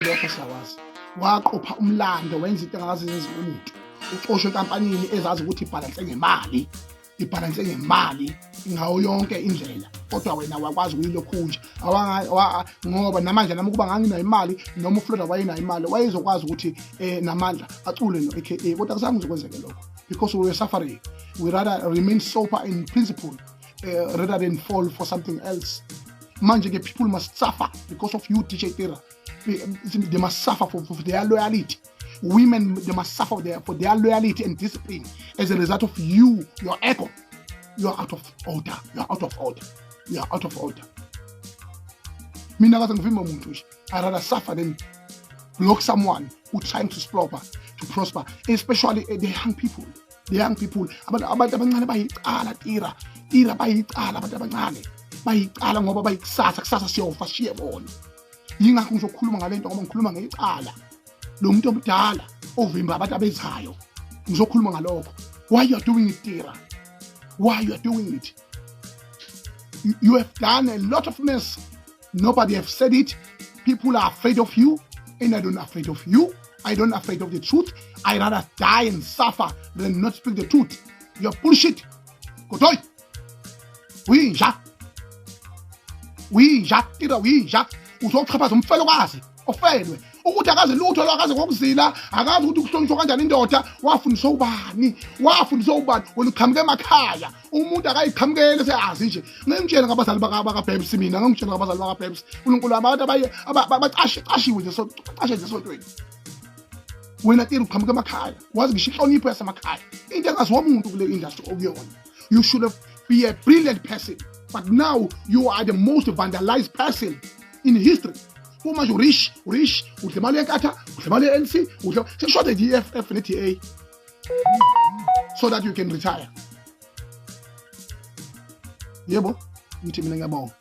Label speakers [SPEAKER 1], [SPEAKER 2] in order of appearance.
[SPEAKER 1] lokho siyawazi waqopha umlando wenza into engazi zenziwe umuntu uxoshwe enkampanini ezazi ukuthi ibhalanse ngemali ngawo yonke indlela kodwa wena wakwazi ukuyilokhunja ngoba namanje nami kuba nganginayo imali noma uFloda wayenayo imali wayezokwazi ukuthi namandla acule no AKA kodwa kusanga ngizokwenzeke lokho because we were suffering. We rather remain sober in principle rather than fall for something else. Manje people must suffer because of you, DJ uTira. They must suffer for their loyalty. Women, they must suffer for their loyalty and discipline as a result of you, your ego. You are out of order. You are out of order. You are out of order. I rather suffer than block someone who trying to prosper, especially the young people. The young people. Abantu abancane bayiqala uTira bayiqala abantu abancane. Bayiqala ngoba kusasa siyofa siyebona. Yingakho ngizokhuluma ngalento ngoba ngikhuluma ngecala. Lo muntu omdala ovimba abantu abezayo. Ngizokhuluma ngalokho. Why you are doing it, uTira? Why you are doing it? You have done a lot of mess. Nobody have said it. People are afraid of you, and I don't afraid of you. I don't afraid of the truth. I rather die and suffer than not speak the truth. You're bullshit. Godoy. uXhaphaz. uXhaphaz uMfelokazi ofelwe ukuthi akaze lutho akaze ngokuzila akaze ukuthi kuhlonishwa kanjani indoda wafundiswa ubani oluqhamuke emakhaya umuntu akayiqhamukele seyazi nje ngimtshela ngabazali bakaBabes mina ngimtshela ngabazali bakaBabes uNkulunkulu abantu abaqashiwe nje esontweni wena uTira uqhamuke emakhaya wazi ngisho inhlonipho yasemakhaya into engaziwa umuntu kule industry okuyona. You should have be a brilliant person, but now you are the most vandalized person in history. Uma nje urish udlemali enkatha udlemali eNC sekushoda iEFF neDA so that you can retire. Yebo ngithi mina ngiyabonga.